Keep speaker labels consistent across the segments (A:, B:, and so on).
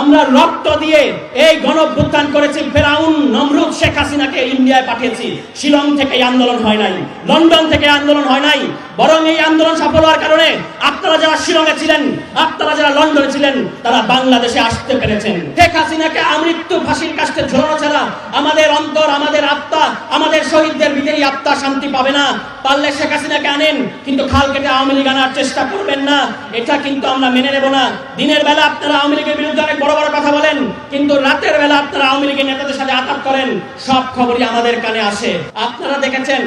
A: আমরা রক্ত দিয়ে এই গণঅভ্যুত্থান করেছি। ফেরাউন নমরুদ শেখ হাসিনাকে ইন্ডিয়ায় পাঠিয়েছি। শিলং থেকে এই আন্দোলন হয় নাই, লন্ডন থেকে আন্দোলন হয় নাই, বরং এই আন্দোলন সফল হওয়ার কারণে আপনারা যারা শিলংয়ে ছিলেন, আপনারা যারা লন্ডনে ছিলেন, তারা বাংলাদেশে আসতে পেরেছেন। শেখ হাসিনাকে আমৃত্যু ফাঁসির কাস্টে ঝোলানো ছাড়া আমাদের অন্তর, আমাদের আত্মা, আমাদের শহীদদের বিদেহী আত্মা শান্তি পাবে না। পারলে শেখ হাসিনাকে আনেন, কিন্তু খাল কেটে আওয়ামী লীগ আনার চেষ্টা করবেন না। এটা কিন্তু আমরা মেনে নেব না। দিনের বেলা আপনারা আওয়ামী লীগের বিরুদ্ধে অনেক বড় বড় কথা বলেন, কিন্তু রাতের বেলা আপনারা আওয়ামী লীগের নেতাদের সাথে আঘাত করেন, সব খবরই আমাদের কানে আসে। আপনারা দেখেছেন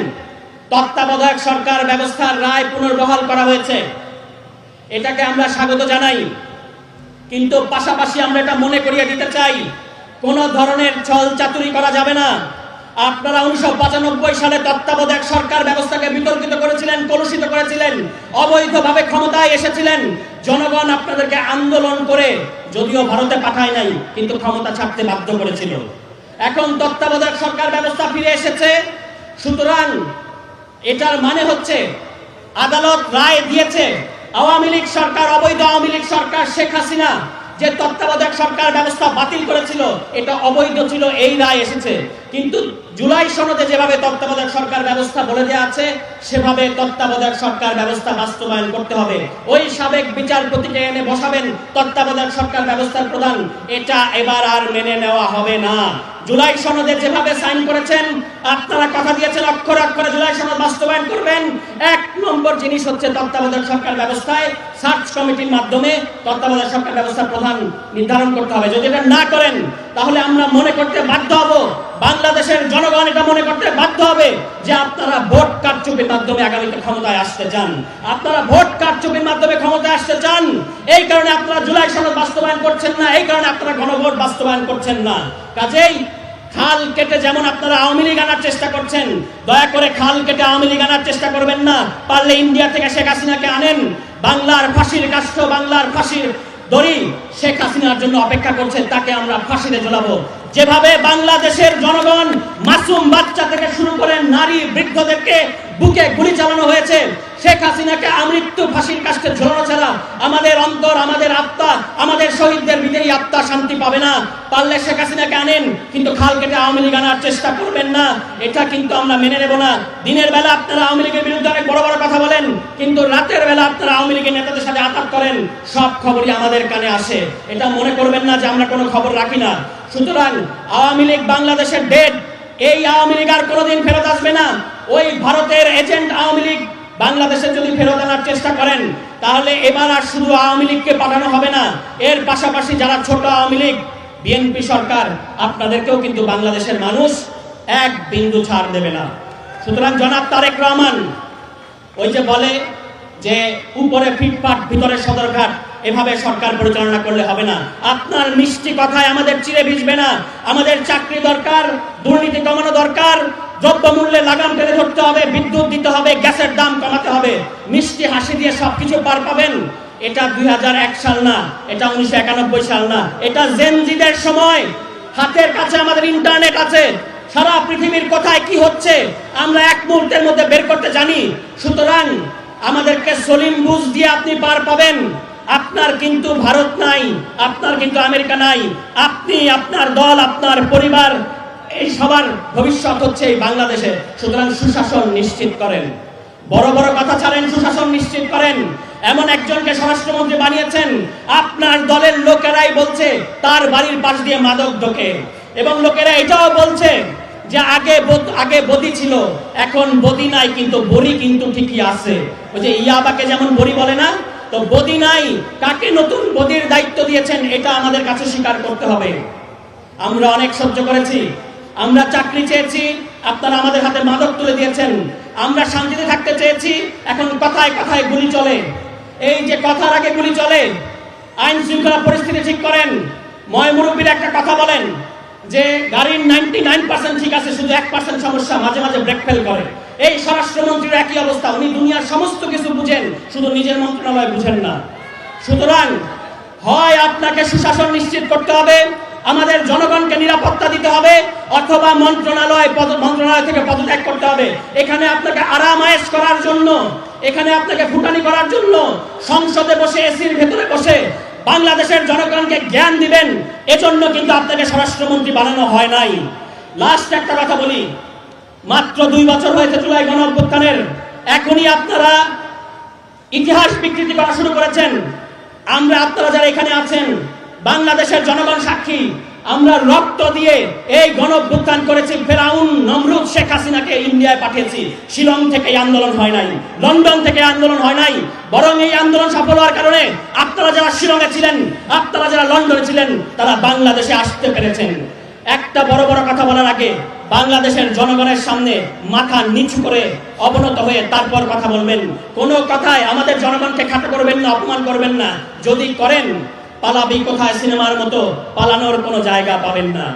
A: তত্ত্বাবধায়ক সরকার ব্যবস্থার রায় পুনর্বহাল করা হয়েছে, এটাকে আমরা স্বাগত জানাই। কিন্তু পাশাপাশি আমরা এটা মনে করিয়ে দিতে চাই, কোন ধরনের ছল চাতুরি করা যাবে না। আপনারা 1995 সালে তত্ত্বাবধায়ক সরকার ব্যবস্থাকে বিতর্কিত করেছিলেন, কলুষিত করেছিলেন, অবৈধভাবে ক্ষমতায় এসেছিলেন। জনগণ আপনাদেরকে আন্দোলন করে, যদিও ভারতে পাঠায় নাই, কিন্তু ক্ষমতা ছাড়তে বাধ্য করেছিল। এখন তত্ত্বাবধায়ক সরকার ব্যবস্থা ফিরে এসেছে, সুতরাং এটার মানে হচ্ছে আদালত রায় দিয়েছে আওয়ামী লীগ সরকার, অবৈধ আওয়ামী লীগ সরকার, শেখ হাসিনা যে তত্ত্বাবধায়ক সরকার ব্যবস্থা বাতিল করেছিল, এটা অবৈধ ছিল, এই রায় এসেছে। কিন্তু জুলাই সনদে যেভাবে তত্ত্বাবধায়ক সরকার ব্যবস্থা বলে দেওয়া আছে, সেভাবে তত্ত্বাবধায়ক সরকার ব্যবস্থা বাস্তবায়ন করতে হবে। ওই সাবেক বিচারপতিকে এনে বসাবেন তত্ত্বাবধায়ক সরকার ব্যবস্থার প্রধান, এটা এবার আর মেনে নেওয়া হবে না। জুলাই সনদে যেভাবে সাইন করেছেন, আপনারা কথা দিয়েছেন অক্ষরে অক্ষরে জুলাই সনদ বাস্তবায়ন করবেন। এক নম্বর জিনিস হচ্ছে তত্ত্বাবধায়ক সরকার ব্যবস্থায় সার্চ কমিটির মাধ্যমে তত্ত্বাবধায়ক সরকার ব্যবস্থার প্রধান নির্ধারণ করতে হবে। যদি এটা না করেন, তাহলে আমরা মনে করতে বাধ্য হব, বাংলাদেশের জনগণ এটা মনে করতে বাধ্য হবে যে আপনারা ভোট কারচুপির মাধ্যমে আগামীতে ক্ষমতায় আসতে চান। আপনারা ভোট কারচুপির মাধ্যমে ক্ষমতায় আসতে চান, এই কারণে আপনারা জুলাই সনদ বাস্তবায়ন করছেন না, এই কারণে আপনারা গণভোট বাস্তবায়ন করছেন না। কাজেই খাল কেটে যেমন আপনারা আওয়ামী লীগ আনার চেষ্টা করছেন, দয়া করে খাল কেটে আওয়ামী লীগ আনার চেষ্টা করবেন না। পারলে ইন্ডিয়া থেকে শেখ হাসিনাকে আনেন। বাংলার ফাঁসির কাষ্ঠ, বাংলার ফাঁসির দড়ি শেখ হাসিনার জন্য অপেক্ষা করছে, তাকে আমরা ফাঁসিতে ঝোলাবো। যেভাবে বাংলাদেশের জনগণ, মাসুম বাচ্চা থেকে শুরু করে নারী বৃদ্ধদেরকে বুকে গুলি চালানো হয়েছে, শেখ হাসিনাকে আমৃত্যু ফাঁসির কাস্টে ঝোলানো ছাড়া আমাদের অন্তর, আমাদের আত্মা, আমাদের শহীদদের বিদেহী আত্মা শান্তি পাবে না। পারলে শেখ হাসিনাকে আনেন, কিন্তু খাল কেটে আওয়ামী লীগ আনার চেষ্টা করবেন না, এটা কিন্তু আমরা মেনে নেব না। দিনের বেলা আপনারা আওয়ামী লীগের বিরুদ্ধে অনেক বড় বড় কথা বলেন, কিন্তু রাতের বেলা আপনারা আওয়ামী লীগের নেতাদের সাথে আঘাত করেন, সব খবরই আমাদের কানে আসে। এটা মনে করবেন না যে আমরা কোনো খবর রাখি না। সুতরাং আওয়ামী লীগ বাংলাদেশের ডেড, এই আওয়ামী লীগ আর কোনোদিন ফেরত আসবে না। ওই ভারতের এজেন্ট আওয়ামী লীগ বাংলাদেশে যদি ফেরত আনার চেষ্টা করেন, তাহলে এবার আর শুধু আওয়ামী লীগকে পাঠানো হবে না, এর পাশাপাশি যারা ছোট আওয়ামী লীগ, বিএনপি সরকার, আপনাদেরকেও কিন্তু বাংলাদেশের মানুষ এক বিন্দু ছাড় দেবে না। সুতরাং জনাব তারেক রহমান ওই যে বলে যে উপরে ফিটফাট ভিতরে সদরঘাট, এভাবে সরকার পরিচালনা করলে হবে না। আপনার মিষ্টি কথায় আমাদের চিড়ে ভিজবে না। আমাদের চাকরি দরকার, দুর্নীতি কমানো দরকার, দ্রব্যমূল্যে লাগাম টেনে ধরতে হবে, বিদ্যুৎ দিতে হবে, গ্যাসের দাম কমাতে হবে। মিষ্টি হাসি দিয়ে সবকিছু পার পাবেন, এটা 2001 সাল না, এটা 1991 সাল না, এটা জেনজিদের সময়। হাতের কাছে আমাদের ইন্টারনেট আছে, সারা পৃথিবীর কোথায় কি হচ্ছে আমরা এক মুহূর্তের মধ্যে বের করতে জানি। সুতরাং আমাদেরকে সলিম বুঝ দিয়ে আপনি পার পাবেন। আপনার কিন্তু ভারত নাই, আপনার কিন্তু আমেরিকা নাই, আপনি, আপনার দল, আপনার পরিবার, এই সবার ভবিষ্যৎ হচ্ছে এই বাংলাদেশে। সুতরাং সুশাসন নিশ্চিত করেন, বড় বড় কথা ছাড়েন, সুশাসন নিশ্চিত করেন। এমন একজনকে স্বরাষ্ট্রমন্ত্রী বানিয়েছেন, আপনার দলের লোকেরাই বলছে তার বাড়ির পাশ দিয়ে মাদক ঢোকে, এবং লোকেরা এটাও বলছে যে আগে বদি ছিল, এখন বদি নাই, কিন্তু বড়ি কিন্তু ঠিকই আছে। ওই যে ইয়াবাকে যেমন বড়ি বলে না, তো বদি নাই, কাকে নতুন বদির দায়িত্ব দিয়েছেন এটা আমাদের কাছে স্বীকার করতে হবে। আমরা অনেক সহ্য করেছি, আমরা চাকরি চেয়েছি, আপনারা আমাদের হাতে মাদক তুলে দিয়েছেন। আমরা শান্তিতে থাকতে চেয়েছি, এখন কথায় কথায় গুলি চলে। এই যে কথার আগে গুলি চলে, আইন শৃঙ্খলা পরিস্থিতি ঠিক করেন। ময় মুরব্বীর একটা কথা বলেন যে গাড়ির 99% ঠিক আছে, শুধু 1% সমস্যা, মাঝে মাঝে ব্রেক ফেল করে। এই স্বরাষ্ট্রমন্ত্রীর একই অবস্থা, উনি দুনিয়ার সমস্ত কিছু বুঝেন, শুধু নিজের মন্ত্রণালয় বুঝেন না। সুতরাং হয় আপনাকে সুশাসন নিশ্চিত করতে হবে, আমাদের জনগণকে নিরাপত্তা দিতে হবে, অথবা মন্ত্রণালয় থেকে পদত্যাগ করতে হবে। এখানে আপনাকে আরাম আয়েশ করার জন্য, এখানে আপনাকে ফুটানি করার জন্য সংসদে বসে, এসির ভেতরে বসে বাংলাদেশের জনগণকে জ্ঞান দিবেন, এজন্য কিন্তু আপনাকে স্বরাষ্ট্রমন্ত্রী বানানো হয় নাই। লাস্ট একটা কথা বলি, মাত্র 2 বছর হয়েছে জুলাই গণঅভ্যুত্থানের, এখনই আপনারা ইতিহাস বিকৃতি করা শুরু করেছেন। আপনারা যারা এখানে আছেন, বাংলাদেশের জনগণ সাক্ষী, আমরা রক্ত দিয়ে এই গণঅভ্যুত্থান করেছি। ফেরাউন নমরুদ শেখ হাসিনাকে ইন্ডিয়ায় পাঠিয়েছি। শিলং থেকে এই আন্দোলন হয় নাই, লন্ডন থেকে আন্দোলন হয় নাই, বরং এই আন্দোলন সফল হওয়ার কারণে আপনারা যারা শিলংয়ে ছিলেন, আপনারা যারা লন্ডনে ছিলেন, তারা বাংলাদেশে আসতে পেরেছেন। একটা বড় বড় কথা বলার আগে বাংলাদেশের জনগণের সামনে মাথা নিচু করে অবনত হয়ে তারপর কথা বলবেন। কোনো কথায় আমাদের জনগণকে খাটো করবেন না, অপমান করবেন না। যদি করেন, পালাবি কোথায় সিনেমার মতো পালানোর কোনো জায়গা পাবেন না।